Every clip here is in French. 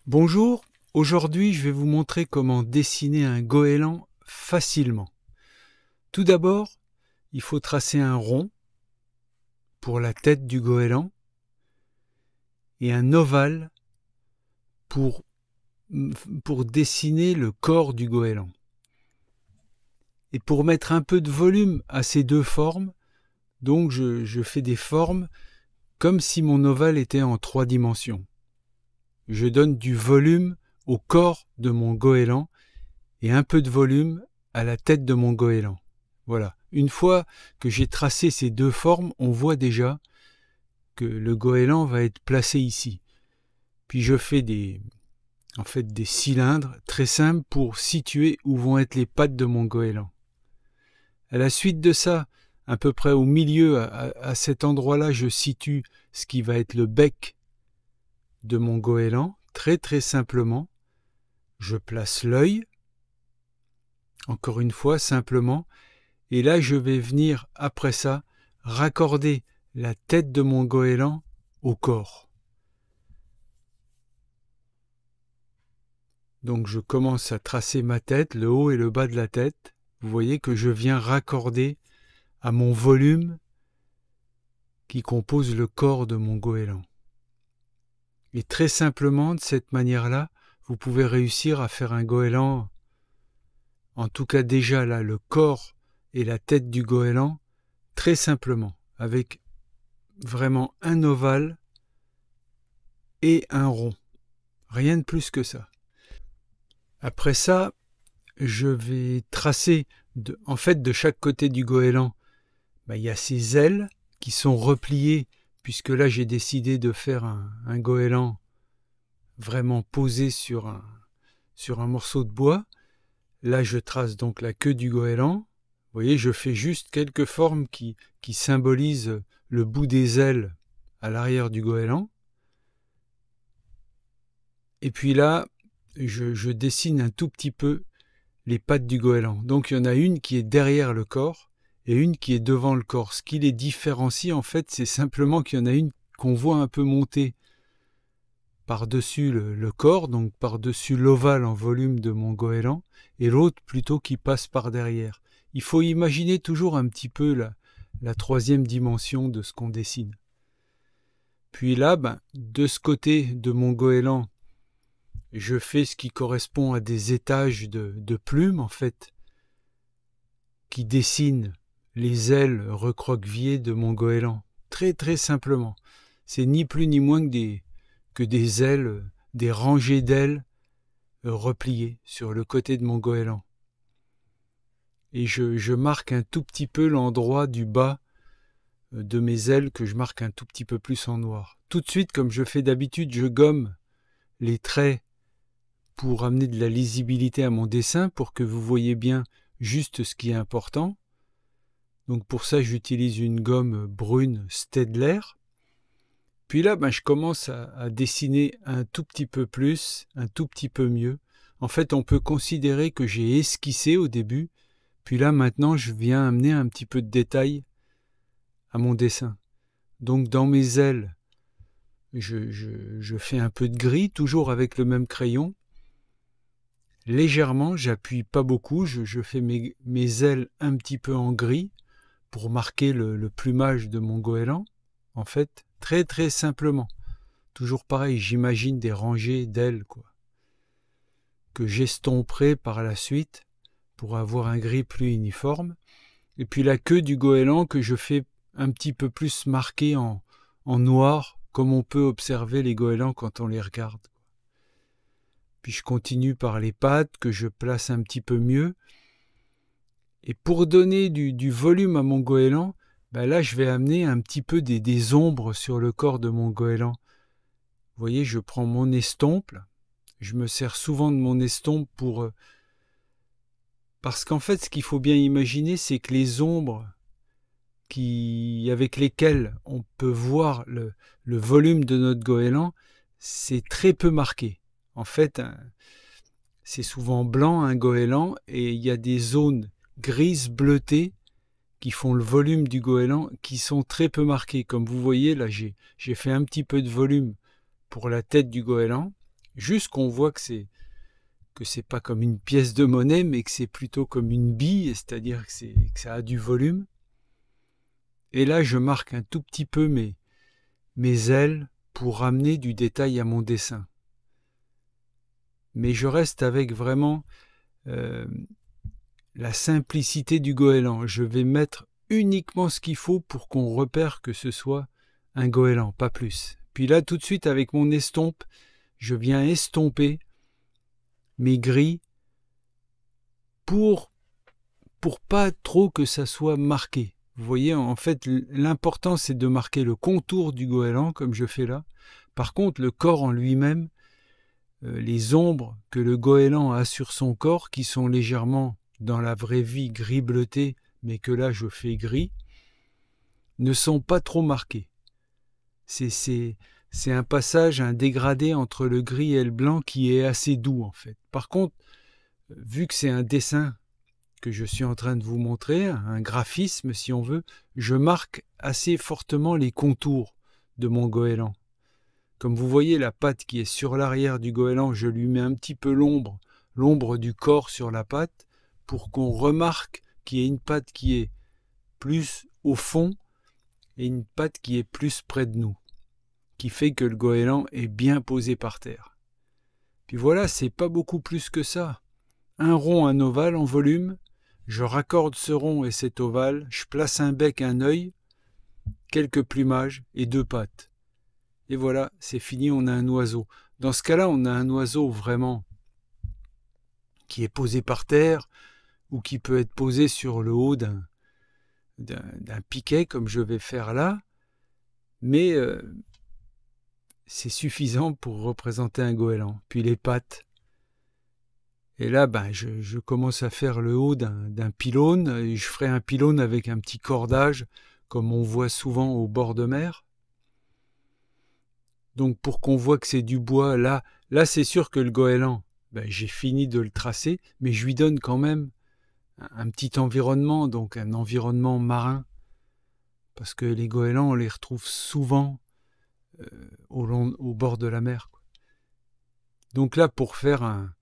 Bonjour, aujourd'hui je vais vous montrer comment dessiner un goéland facilement. Tout d'abord, il faut tracer un rond pour la tête du goéland et un ovale pour, dessiner le corps du goéland. Et pour mettre un peu de volume à ces deux formes, donc je fais des formes comme si mon ovale était en 3 dimensions. Je donne du volume au corps de mon goéland et un peu de volume à la tête de mon goéland. Voilà. Une fois que j'ai tracé ces deux formes, on voit déjà que le goéland va être placé ici. Puis je fais des cylindres très simples pour situer où vont être les pattes de mon goéland. À la suite de ça, à peu près au milieu, à cet endroit-là, je situe ce qui va être le bec de mon goéland. Très très simplement, je place l'œil, encore une fois simplement, et là je vais venir après ça raccorder la tête de mon goéland au corps. Donc je commence à tracer ma tête, le haut et le bas de la tête. Vous voyez que je viens raccorder à mon volume qui compose le corps de mon goéland. Et très simplement, de cette manière-là, vous pouvez réussir à faire un goéland, en tout cas déjà là, le corps et la tête du goéland, très simplement, avec vraiment un ovale et un rond. Rien de plus que ça. Après ça, je vais tracer, de chaque côté du goéland, il y a ces ailes qui sont repliées, puisque là j'ai décidé de faire un goéland vraiment posé sur un morceau de bois. Là je trace donc la queue du goéland. Vous voyez, je fais juste quelques formes qui symbolisent le bout des ailes à l'arrière du goéland. Et puis là, je dessine un tout petit peu les pattes du goéland. Donc il y en a une qui est derrière le corps et une qui est devant le corps. Ce qui les différencie, en fait, c'est simplement qu'il y en a une qu'on voit un peu monter par-dessus le corps, donc par-dessus l'ovale en volume de mon goéland, et l'autre plutôt qui passe par derrière. Il faut imaginer toujours un petit peu la troisième dimension de ce qu'on dessine. Puis là, de ce côté de mon goéland, je fais ce qui correspond à des étages de plumes, en fait, qui dessinent les ailes recroquevillées de mon goéland. Très très simplement. C'est ni plus ni moins que des ailes, des rangées d'ailes repliées sur le côté de mon goéland. Et je marque un tout petit peu l'endroit du bas de mes ailes que je marque un tout petit peu plus en noir. Tout de suite, comme je fais d'habitude, je gomme les traits pour amener de la lisibilité à mon dessin, pour que vous voyez bien juste ce qui est important. Donc pour ça, j'utilise une gomme brune Staedtler. Puis là, je commence à dessiner un tout petit peu plus, un tout petit peu mieux. En fait, on peut considérer que j'ai esquissé au début, puis là, maintenant, je viens amener un petit peu de détail à mon dessin. Donc dans mes ailes, je fais un peu de gris, toujours avec le même crayon. Légèrement, j'appuie pas beaucoup, je fais mes ailes un petit peu en gris pour marquer le plumage de mon goéland, en fait, très très simplement. Toujours pareil, j'imagine des rangées d'ailes, que j'estomperai par la suite pour avoir un gris plus uniforme. Et puis la queue du goéland que je fais un petit peu plus marquée en noir, comme on peut observer les goélands quand on les regarde. Puis je continue par les pattes que je place un petit peu mieux. Et pour donner du volume à mon goéland, là je vais amener un petit peu des ombres sur le corps de mon goéland. Vous voyez, je prends mon estompe, je me sers souvent de mon estompe parce qu'en fait ce qu'il faut bien imaginer, c'est que les ombres avec lesquelles on peut voir le volume de notre goéland, c'est très peu marqué. En fait, c'est souvent blanc un goéland et il y a des zones grises bleutées qui font le volume du goéland qui sont très peu marquées. Comme vous voyez, là j'ai fait un petit peu de volume pour la tête du goéland. Juste qu'on voit que c'est pas comme une pièce de monnaie, mais que c'est plutôt comme une bille, c'est-à-dire que ça a du volume. Et là, je marque un tout petit peu mes ailes pour ramener du détail à mon dessin. Mais je reste avec vraiment la simplicité du goéland. Je vais mettre uniquement ce qu'il faut pour qu'on repère que ce soit un goéland, pas plus. Puis là, tout de suite, avec mon estompe, je viens estomper mes grilles pour pas trop que ça soit marqué. Vous voyez, en fait, l'important, c'est de marquer le contour du goéland, comme je fais là. Par contre, le corps en lui-même, les ombres que le goéland a sur son corps, qui sont légèrement, dans la vraie vie, gris bleuté, mais que là, je fais gris, ne sont pas trop marqués. C'est un passage, un dégradé entre le gris et le blanc qui est assez doux, en fait. Par contre, vu que c'est un dessin que je suis en train de vous montrer, un graphisme si on veut, je marque assez fortement les contours de mon goéland. Comme vous voyez la patte qui est sur l'arrière du goéland, je lui mets un petit peu l'ombre du corps sur la patte, pour qu'on remarque qu'il y a une patte qui est plus au fond et une patte qui est plus près de nous, qui fait que le goéland est bien posé par terre. Puis voilà, c'est pas beaucoup plus que ça. Un rond, un ovale en volume, je raccorde ce rond et cet ovale, je place un bec, un œil, quelques plumages et 2 pattes. Et voilà, c'est fini, on a un oiseau. Dans ce cas-là, on a un oiseau vraiment qui est posé par terre ou qui peut être posé sur le haut d'un piquet comme je vais faire là, mais c'est suffisant pour représenter un goéland. Puis les pattes. Et là, je commence à faire le haut d'un pylône, et je ferai un pylône avec un petit cordage, comme on voit souvent au bord de mer. Donc pour qu'on voit que c'est du bois, là c'est sûr que le goéland, j'ai fini de le tracer, mais je lui donne quand même un petit environnement, donc un environnement marin, parce que les goélands, on les retrouve souvent au bord de la mer. Donc là, pour faire un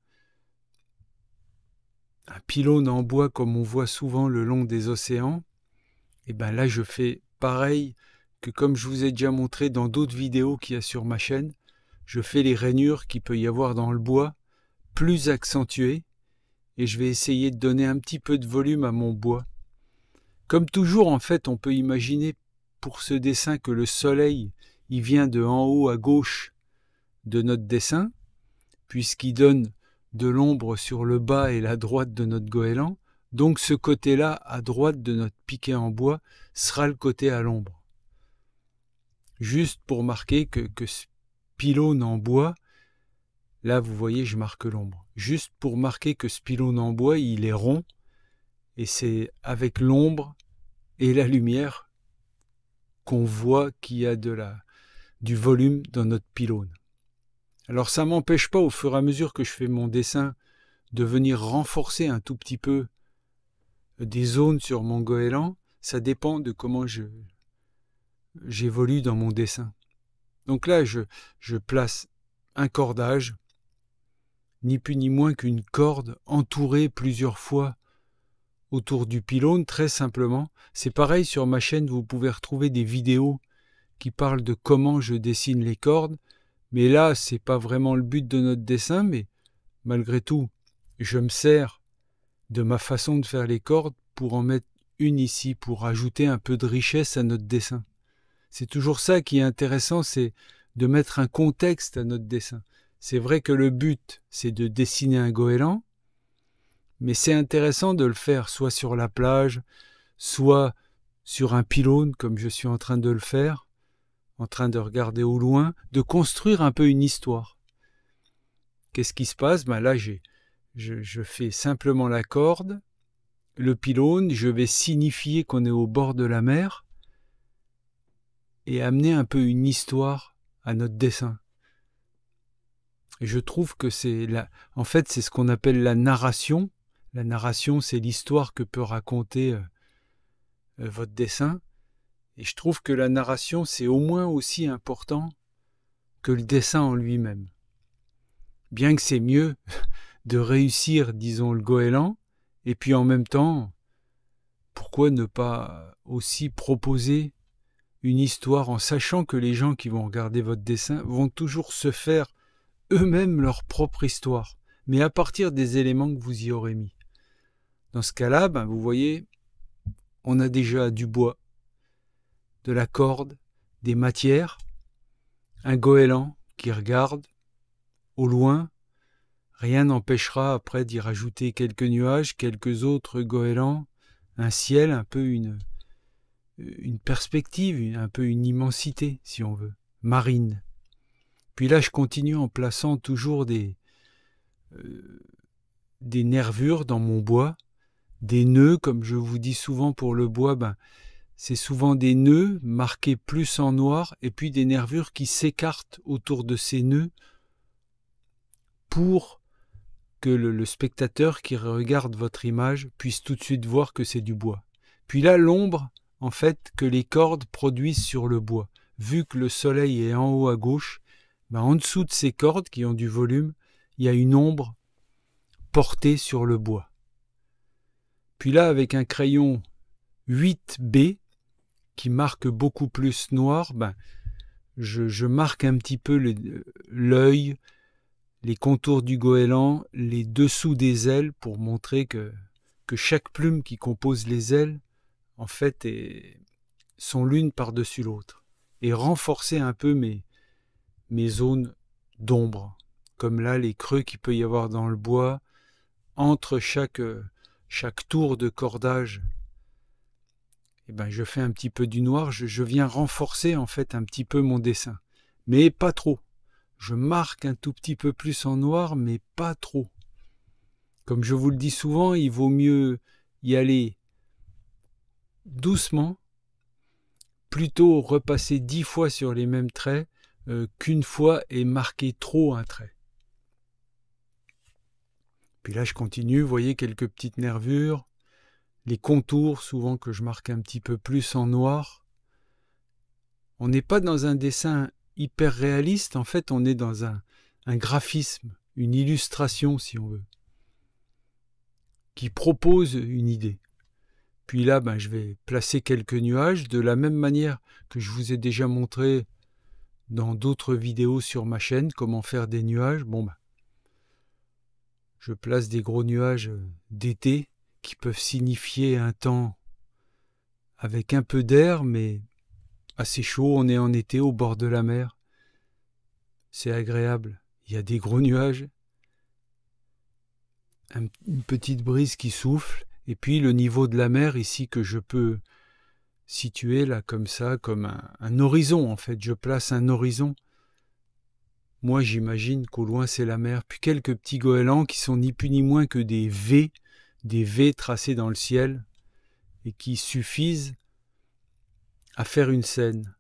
pylône en bois comme on voit souvent le long des océans, et là je fais pareil que comme je vous ai déjà montré dans d'autres vidéos qu'il y a sur ma chaîne, je fais les rainures qu'il peut y avoir dans le bois plus accentuées, et je vais essayer de donner un petit peu de volume à mon bois. Comme toujours, en fait, on peut imaginer pour ce dessin que le soleil, il vient de en haut à gauche de notre dessin, puisqu'il donne de l'ombre sur le bas et la droite de notre goéland. Donc ce côté-là, à droite de notre piquet en bois, sera le côté à l'ombre. Juste pour marquer que ce pylône en bois, là vous voyez, je marque l'ombre. Juste pour marquer que ce pylône en bois, il est rond, et c'est avec l'ombre et la lumière qu'on voit qu'il y a du volume dans notre pylône. Alors ça ne m'empêche pas, au fur et à mesure que je fais mon dessin, de venir renforcer un tout petit peu des zones sur mon goéland. Ça dépend de comment j'évolue dans mon dessin. Donc là, je place un cordage, ni plus ni moins qu'une corde entourée plusieurs fois autour du pylône, très simplement. C'est pareil sur ma chaîne, vous pouvez retrouver des vidéos qui parlent de comment je dessine les cordes. Mais là, c'est pas vraiment le but de notre dessin, mais malgré tout, je me sers de ma façon de faire les cordes pour en mettre une ici, pour ajouter un peu de richesse à notre dessin. C'est toujours ça qui est intéressant, c'est de mettre un contexte à notre dessin. C'est vrai que le but, c'est de dessiner un goéland, mais c'est intéressant de le faire soit sur la plage, soit sur un pylône, comme je suis en train de le faire, en train de regarder au loin, de construire un peu une histoire. Qu'est-ce qui se passe? Là, je fais simplement la corde, le pylône, je vais signifier qu'on est au bord de la mer et amener un peu une histoire à notre dessin. Et je trouve que en fait, c'est ce qu'on appelle la narration. La narration, c'est l'histoire que peut raconter votre dessin. Et je trouve que la narration, c'est au moins aussi important que le dessin en lui-même. bien que c'est mieux de réussir, disons, le goéland, et puis en même temps, pourquoi ne pas aussi proposer une histoire en sachant que les gens qui vont regarder votre dessin vont toujours se faire eux-mêmes leur propre histoire, mais à partir des éléments que vous y aurez mis. Dans ce cas-là, vous voyez, on a déjà du bois, de la corde, des matières, un goéland qui regarde, au loin, rien n'empêchera après d'y rajouter quelques nuages, quelques autres goélands, un ciel, un peu une perspective, un peu une immensité, si on veut, marine. Puis là, je continue en plaçant toujours des nervures dans mon bois, des nœuds, comme je vous dis souvent pour le bois, c'est souvent des nœuds marqués plus en noir, et puis des nervures qui s'écartent autour de ces nœuds pour que le spectateur qui regarde votre image puisse tout de suite voir que c'est du bois. Puis là, l'ombre, en fait, que les cordes produisent sur le bois. Vu que le soleil est en haut à gauche, en dessous de ces cordes qui ont du volume, il y a une ombre portée sur le bois. Puis là, avec un crayon 8B, qui marque beaucoup plus noir, je marque un petit peu l'œil, les contours du goéland, les dessous des ailes, pour montrer que chaque plume qui compose les ailes, en fait, sont l'une par-dessus l'autre, et renforcer un peu mes zones d'ombre, comme là les creux qu'il peut y avoir dans le bois, entre chaque tour de cordage. Je fais un petit peu du noir, je viens renforcer en fait un petit peu mon dessin, mais pas trop. Je marque un tout petit peu plus en noir, mais pas trop. Comme je vous le dis souvent, il vaut mieux y aller doucement, plutôt repasser 10 fois sur les mêmes traits qu'une fois et marquer trop un trait. Puis là je continue, vous voyez quelques petites nervures, les contours souvent que je marque un petit peu plus en noir. On n'est pas dans un dessin hyper réaliste, en fait on est dans un graphisme, une illustration si on veut, qui propose une idée. Puis là je vais placer quelques nuages de la même manière que je vous ai déjà montré dans d'autres vidéos sur ma chaîne, comment faire des nuages. Je place des gros nuages d'été qui peuvent signifier un temps avec un peu d'air, mais assez chaud. On est en été au bord de la mer. C'est agréable. Il y a des gros nuages, une petite brise qui souffle, et puis le niveau de la mer ici que je peux situer là comme ça, comme un horizon en fait. Je place un horizon. Moi j'imagine qu'au loin c'est la mer, puis quelques petits goélands qui sont ni plus ni moins que des V tracés dans le ciel, et qui suffisent à faire une scène.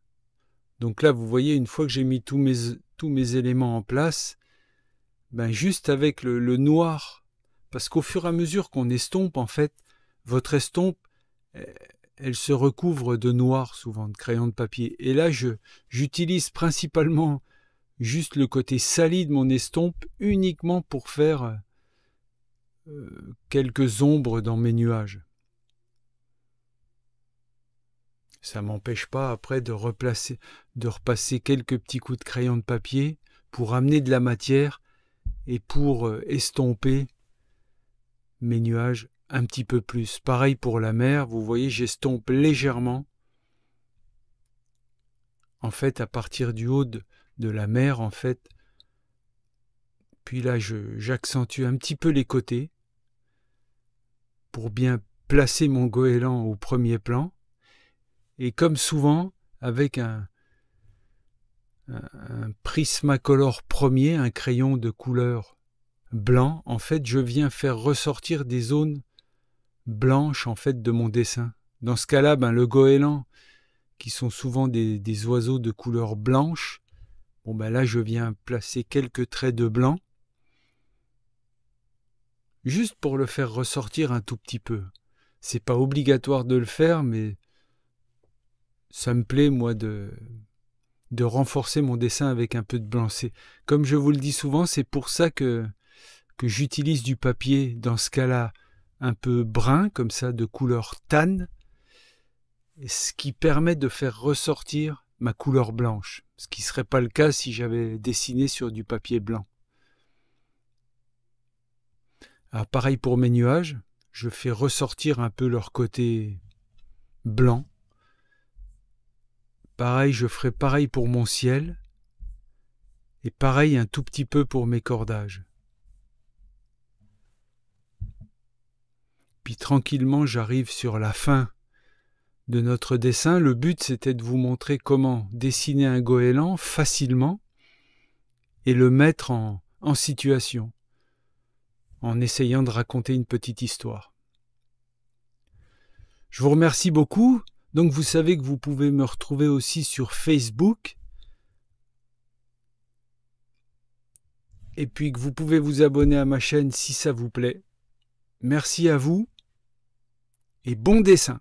Donc là vous voyez, une fois que j'ai mis tous mes éléments en place, juste avec le noir, parce qu'au fur et à mesure qu'on estompe, en fait, votre estompe, elle se recouvre de noir souvent, de crayon de papier. Et là, j'utilise principalement juste le côté sali de mon estompe, uniquement pour faire quelques ombres dans mes nuages. Ça ne m'empêche pas après de repasser quelques petits coups de crayon de papier pour amener de la matière et pour estomper mes nuages un petit peu plus. Pareil pour la mer, vous voyez, j'estompe légèrement. En fait, à partir du haut de la mer, en fait. Puis là, j'accentue un petit peu les côtés pour bien placer mon goéland au premier plan. Et comme souvent, avec un Prismacolor premier, un crayon de couleur blanc, en fait, je viens faire ressortir des zones blanches en fait de mon dessin. Dans ce cas-là, le goéland, qui sont souvent des oiseaux de couleur blanche, là je viens placer quelques traits de blanc, juste pour le faire ressortir un tout petit peu. C'est pas obligatoire de le faire, mais ça me plaît moi de de renforcer mon dessin avec un peu de blanc. Comme je vous le dis souvent, c'est pour ça que j'utilise du papier dans ce cas-là un peu brun, comme ça, de couleur tan, ce qui permet de faire ressortir ma couleur blanche, ce qui ne serait pas le cas si j'avais dessiné sur du papier blanc. Alors, pareil pour mes nuages, je fais ressortir un peu leur côté blanc. Pareil, je ferai pareil pour mon ciel, et pareil un tout petit peu pour mes cordages. Puis tranquillement, j'arrive sur la fin de notre dessin. Le but, c'était de vous montrer comment dessiner un goéland facilement et le mettre en situation, en essayant de raconter une petite histoire. Je vous remercie beaucoup. Donc vous savez que vous pouvez me retrouver aussi sur Facebook. Et puis que vous pouvez vous abonner à ma chaîne si ça vous plaît. Merci à vous et bon dessin.